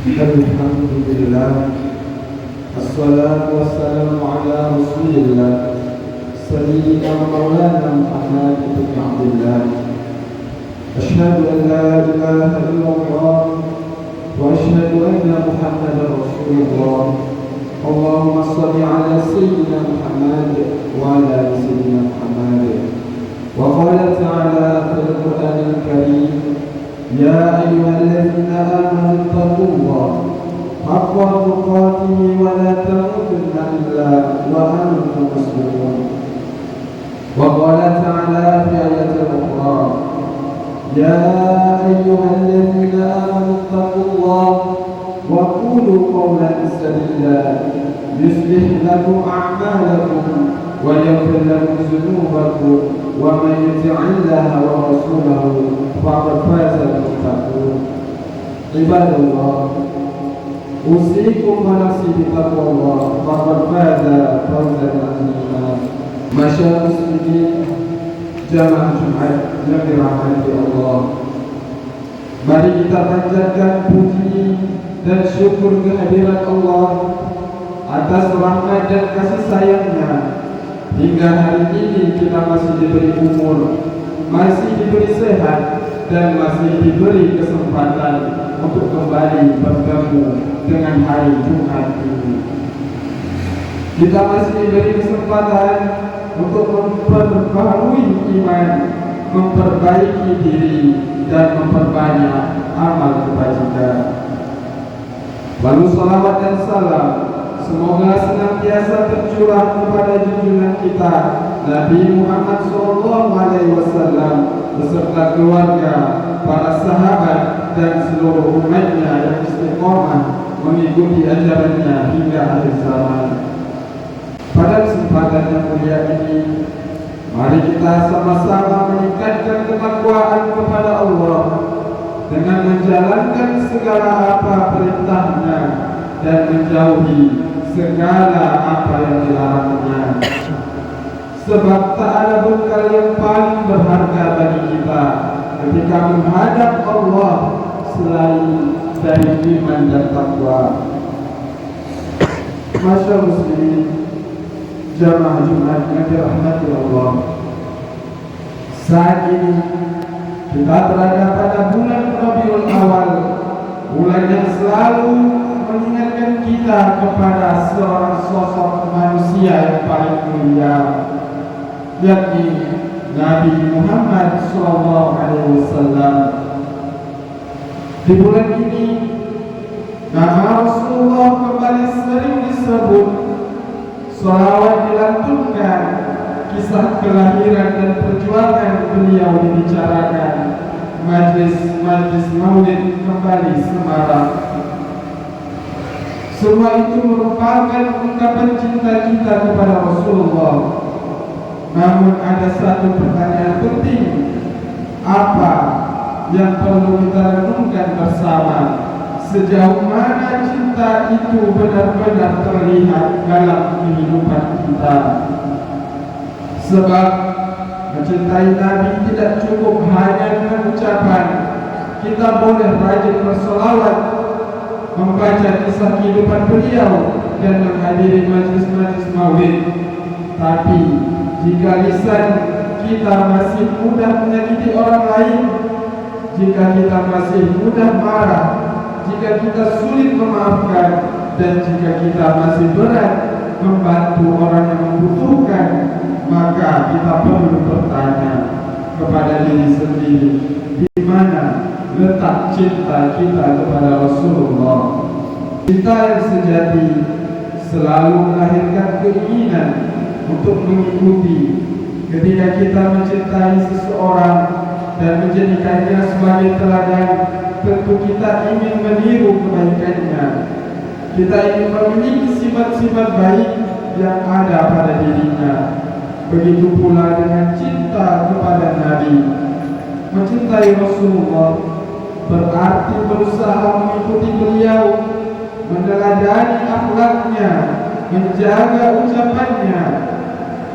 الحمد لله الصلاة والسلام على رسول الله سيدنا مولانا محمد بن عبد الله أشهد أن لا إله إلا الله وأشهد أن محمدا رسول الله اللهم صل على سيدنا محمد وعلى آل سيدنا محمد وقال تعالى في القرآن الكريم يا أيها الذين آمنوا اتقوا الله حق تقاته ولا تموتن إلا وأنتم مسلمون وقال تعالى في آية أخرى يا أيها الذين آمنوا اتقوا الله وقولوا قولا سديدا يصلح لكم أعمالكم ويغفر لكم ذنوبكم ومن يطع الله ورسوله فقد فاز بالتقوى عباد الله أوصيكم ونفسي بتقوى الله فقد فاز فوزا عظيما معاشر المسلمين jamaah Jumat yang dirahmati Allah. Mari kita panjatkan puji dan syukur kehadirat Allah atas rahmat dan kasih sayangnya. Hingga hari ini kita masih diberi umur, masih diberi sehat, dan masih diberi kesempatan untuk kembali bertemu dengan hari Jumat ini. Kita masih diberi kesempatan untuk memperbaharui iman, memperbaiki diri, dan memperbanyak amal kebajikan. Lalu salawat dan salam semoga senantiasa tercurah kepada junjungan kita Nabi Muhammad SAW beserta keluarga, para sahabat, dan seluruh umatnya yang istiqomah mengikuti ajarannya hingga akhir zaman. Pada kesempatan yang mulia ini, mari kita sama-sama meningkatkan ketakwaan kepada Allah dengan menjalankan segala apa perintahnya dan menjauhi segala apa yang dilarangnya. Sebab tak ada bekal yang paling berharga bagi kita ketika menghadap Allah selain dari iman dan takwa. Masyaallah muslimin, jamaah Jumat yang dirahmati Allah. Saat ini kita berada pada bulan Rabiul Awal, bulan yang selalu mengingatkan kita kepada seorang sosok manusia yang paling mulia, yakni Nabi Muhammad SAW. Di bulan ini nama Rasulullah kembali sering disebut, sholawat dilantunkan, kisah kelahiran dan perjuangan beliau dibicarakan, majlis maulid kembali semarak. Semua itu merupakan ungkapan cinta kita kepada Rasulullah. Namun ada satu pertanyaan penting, apa yang perlu kita renungkan bersama? Sejauh mana cinta itu benar-benar terlihat dalam kehidupan kita? Sebab mencintai Nabi tidak cukup hanya dengan ucapan. Kita boleh rajin bersolawat, membaca kisah kehidupan beliau, dan menghadiri majlis-majlis maulid. Tapi jika lisan kita masih mudah menyakiti orang lain, jika kita masih mudah marah, jika kita sulit memaafkan, dan jika kita masih berat membantu orang yang membutuhkan, maka kita perlu bertanya kepada diri sendiri, di mana letak cinta kita kepada Rasulullah. Cinta yang sejati selalu melahirkan keinginan untuk mengikuti. Ketika kita mencintai seseorang dan menjadikannya sebagai teladan, tentu kita ingin meniru kebaikannya. Kita ingin memiliki sifat-sifat baik yang ada pada dirinya. Begitu pula dengan cinta kepada Nabi. Mencintai Rasulullah berarti berusaha mengikuti beliau, meneladani akhlaknya, menjaga ucapannya,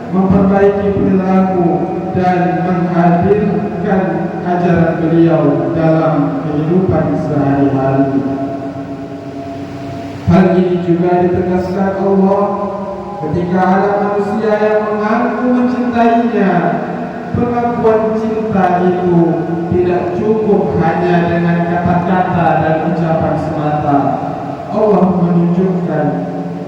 memperbaiki perilaku, dan menghadirkan ajaran beliau dalam kehidupan sehari-hari. Hal ini juga ditegaskan Allah ketika ada manusia yang mengaku mencintainya. Pengakuan cinta itu tidak cukup hanya dengan kata-kata dan ucapan semata. Allah menunjukkan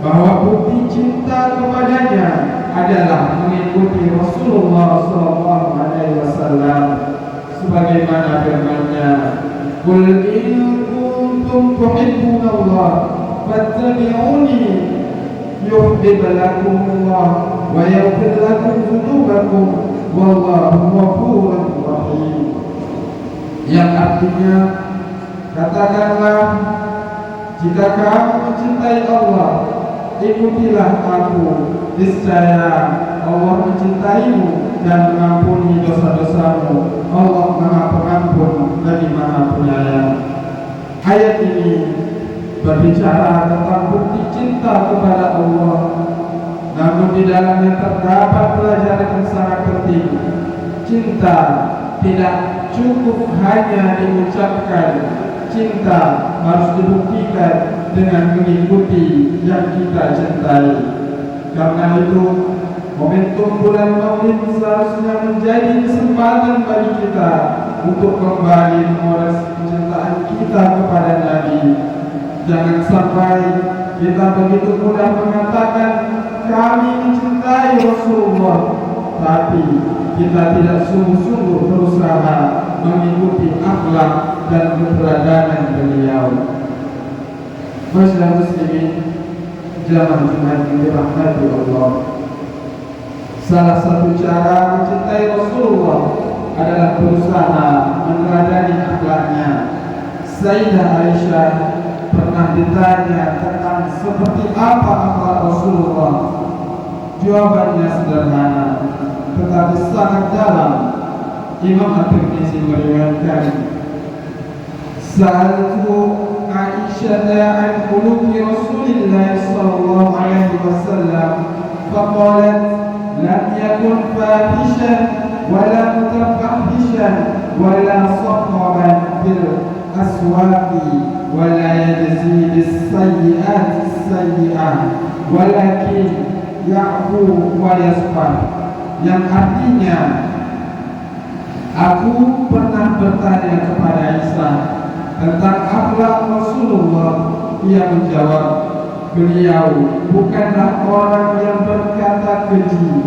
bahwa bukti cinta kepadanya adalah mengikuti Rasulullah SAW, sebagaimana firman-Nya, "Qul in kuntum tuhibbunallah fattabi'uni yuhibbukumullah wa yaghfir lakum dzunubakum wallahu ghafurur rahim." Yang artinya, katakanlah, jika kamu mencintai Allah, ikutilah aku, niscaya Allah mencintaimu dan mengampuni dosa-dosamu. Allah Maha Pengampun lagi Maha Penyayang. Ayat ini berbicara tentang bukti cinta kepada Allah, namun di dalamnya terdapat pelajaran yang sangat penting. Cinta tidak cukup hanya diucapkan, cinta harus dibuktikan dengan mengikuti yang kita cintai. Karena itu, momentum bulan Maulid seharusnya menjadi kesempatan bagi kita untuk kembali mengoles kecintaan kita kepada Nabi. Jangan sampai kita begitu mudah mengatakan kami mencintai Rasulullah, tapi kita tidak sungguh-sungguh berusaha mengikuti akhlak dan keberagaman beliau. Masyarakat muslimin jamaah Jumat yang dirahmati Allah, salah satu cara mencintai Rasulullah adalah berusaha meneladani akhlaknya. Sayyidah Aisyah pernah ditanya tentang seperti apa akhlak Rasulullah. Jawabannya sederhana tetapi sangat dalam. Imam At-Tirmizi meriwayatkan, "Sa'altu Aisyah an khuluqi Rasulillah sallallahu alaihi wasallam faqalat lam yakun fahishan wala mutafahishan wala saqaban fil aswaqi wala yajzi bis sayyi'ati sayyi'ah walakin ya'fu wa yasfah." Yang artinya, aku pernah bertanya kepada Aisyah tentang akhlak Rasulullah. Ia menjawab, beliau bukanlah orang yang berkata keji.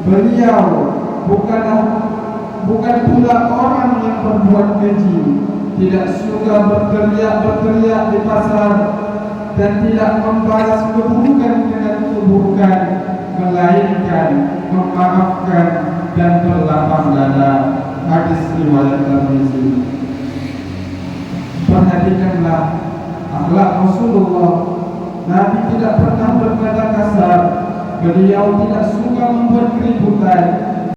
Beliau bukan pula orang yang berbuat keji. Tidak suka berteriak di pasar dan tidak membalas keburukan dengan keburukan, melainkan memaafkan dan berlapang dada. Hadis riwayat Tirmizi. Perhatikanlah akhlak Rasulullah. Nabi tidak pernah berkata kasar. Beliau tidak suka membuat keributan.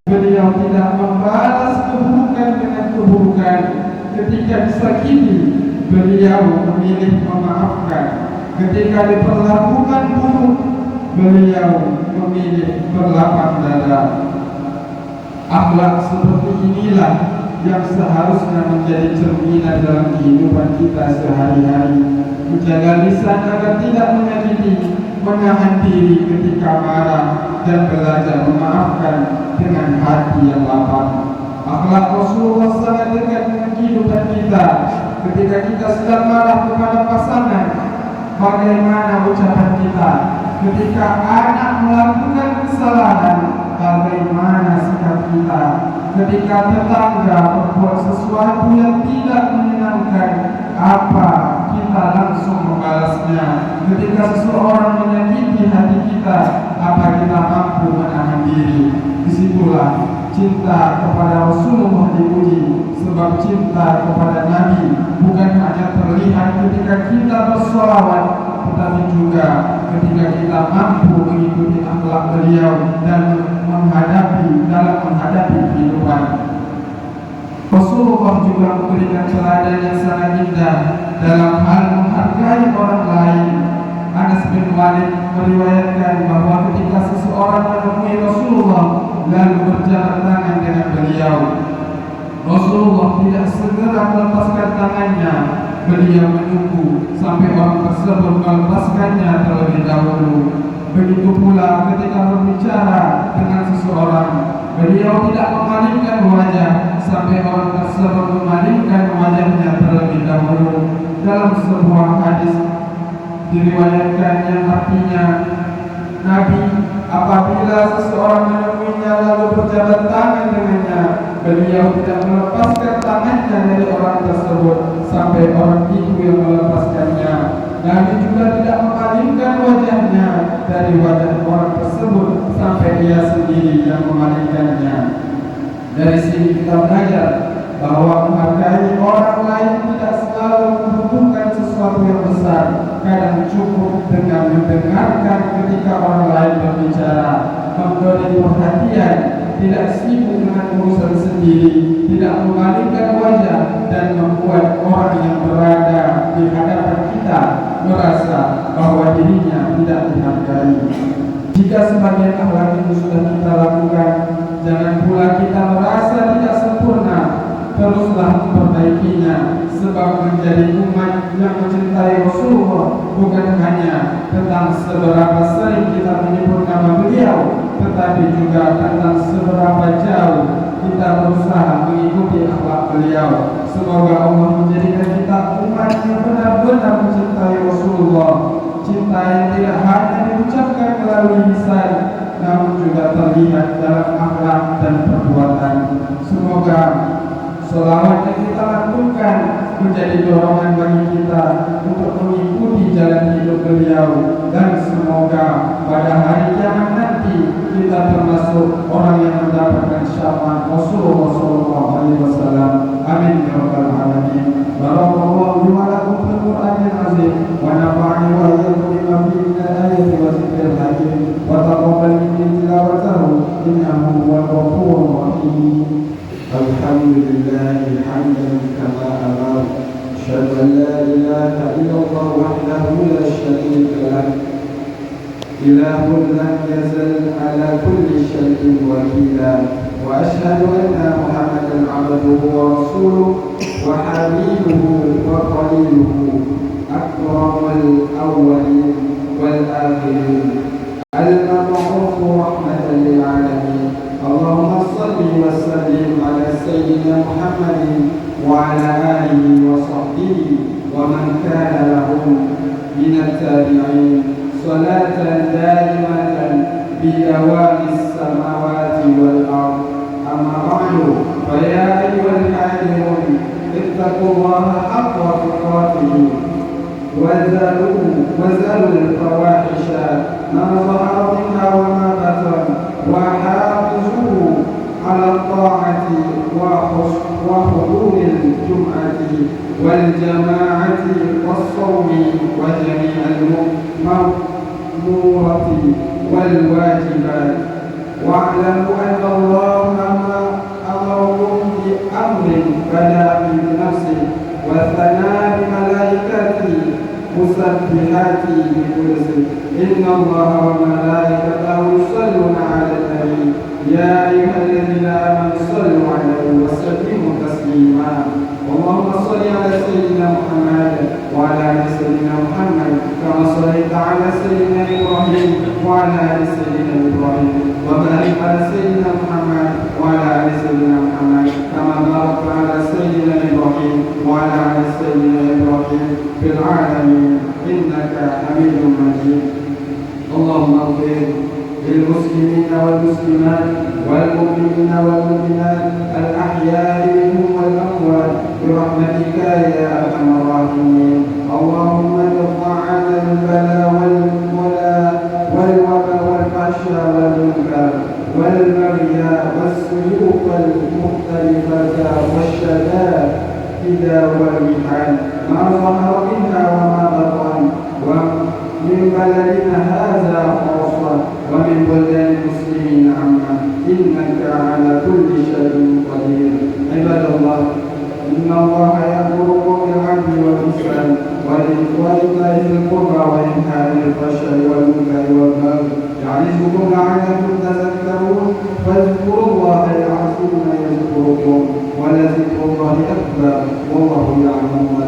Beliau tidak membalas keburukan dengan keburukan. Ketika disakiti, beliau memilih memaafkan. Ketika diperlakukan buruk, beliau memilih berlapang dada. Akhlak seperti inilah yang seharusnya menjadi cerminan dalam kehidupan kita sehari-hari. Menjaga lisan agar tidak menyakiti, menahan diri ketika marah, dan belajar memaafkan dengan hati yang lapang. Akhlak Rasulullah sangat dekat dengan kehidupan kita. Ketika kita sedang marah kepada pasangan, bagaimana ucapan kita? Ketika anak melakukan kesalahan, bagaimana sikap kita? Ketika tetangga berbuat sesuatu yang tidak menyenangkan, apa kita langsung membalasnya? Ketika seseorang menyakiti hati kita, apa kita mampu menahan diri? Disitulah cinta kepada Rasulullah diuji. Sebab cinta kepada Nabi bukan hanya terlihat ketika kita bersolawat, tetapi juga ketika kita mampu mengikuti akhlak beliau dan dalam menghadapi kehidupan. Rasulullah juga memberikan teladan yang sangat indah dalam hal menghargai orang lain. Anas bin Walid meriwayatkan bahwa ketika seseorang menemui Rasulullah lalu berjabat tangan dengan beliau, Rasulullah tidak segera melepaskan tangannya, beliau menunggu sampai orang tersebut melepaskannya terlebih dahulu. Begitu pula ketika berbicara dengan seseorang, beliau tidak memalingkan wajah sampai orang tersebut memalingkan wajahnya terlebih dahulu. Dalam sebuah hadis diriwayatkan yang artinya, Nabi apabila seseorang menemuinya lalu berjabat tangan dengannya, beliau tidak melepaskan tangannya dari orang tersebut sampai orang itu yang melepaskannya. Nabi juga tidak memalingkan wajahnya dari wajah orang tersebut sampai dia sendiri yang memalingkannya. Dari sini kita belajar bahwa menghargai orang lain tidak selalu membutuhkan sesuatu yang besar. Kadang cukup dengan mendengarkan ketika orang lain berbicara, memberi perhatian, tidak sibuk dengan urusan sendiri, tidak memalingkan wajah, dan membuat orang yang berada di hadapan kita merasa bahwa dirinya tidak dihargai. Jika sebagian akhlak itu sudah kita lakukan, jangan pula kita merasa tidak sempurna. Teruslah memperbaikinya, sebab menjadi umat yang mencintai Rasulullah bukan hanya tentang seberapa sering kita menyebut nama beliau, tetapi juga tentang seberapa jauh kita berusaha mengikuti akhlak beliau. Semoga Allah menjadikan kita umat yang benar-benar mencintai Rasulullah, cinta yang tidak hanya diucapkan melalui lisan, namun juga terlihat dalam akhlak dan perbuatan. Semoga selawat yang kita lakukan menjadi dorongan bagi kita untuk mengikuti jalan hidup beliau, dan semoga pada hari kiamat nanti kita termasuk orang yang mendapatkan syafaat Rasulullah SAW. Amin ya rabbal alamin. Barakallahu li wa lakum fil Qur'anil azim wa nafa'ani wa iyyakum bima fihi min al-ayati wa dzikril hakim wa taqabbal minni tilawatahu innahu huwal ghafurur rahim. Alhamdulillah hamdan kama amar. Asyhadu an la ilaha illallah wahdahu la syarika lah. Ilahun lam yazal ala kulli syai'in wakila. Wa asyhadu anna Muhammadan abduhu wa rasuluhu wa habibuhu wa qaliluhu, akramul awwalin wal akhirin, al-mab'uutsu rahmatan lil alamin. Allahumma salli wa sallim ala sayyidina Muhammadin wa ala alihi wa sahbihi wa man kana lahum minat tabi'in, salatan daimatan bidawamis samawati wal ard. Amma ba'du, fa ya ayyuhal hadirin ittaqullaha haqqa tuqatih وزلوا الفواحش ما ظهر منها وما بطن وحافظوا على الطاعة وحضور الجمعة والجماعة والصوم وجميع المأمورات والواجبات. واعلموا أن الله أمركم بأمر بدأ بنفسه وثنى بملائكته مسبحات بقدسه. إن الله وملائكته يصلون على النبي يا أيها الذين آمنوا صلوا عليه وسلموا تسليما. اللهم صل على سيدنا محمد وعلى آل سيدنا محمد كما صليت على سيدنا إبراهيم وعلى آل سيدنا إبراهيم، وبارك على سيدنا محمد وعلى آل سيدنا محمد كما باركت على سيدنا إبراهيم وعلى آل سيدنا إبراهيم في العالمين إنك حميد مجيد. اللهم اغفر للمسلمين والمسلمات والمؤمنين والمؤمنات الأحياء منهم والأموات برحمتك يا أرحم الراحمين. اللهم ارفع عنا البلاء والوباء والفحشاء والمنكر والبغي والسيوف المختلفة والشدائد والمحن ما ظهر منها وما بطن، ومن بلدنا هذا خاصة ومن بلدان المسلمين عامة، إنك على كل شيء قدير. عباد الله، إن الله يأمركم بالعدل والإحسان وإيتاء ذي القربى وينهى عن الفحشاء والمنكر والبغي يعظكم لعلكم تذكرون. فاذكروا الله العظيم يذكركم ولذكر الله أكبر والله يعلم ما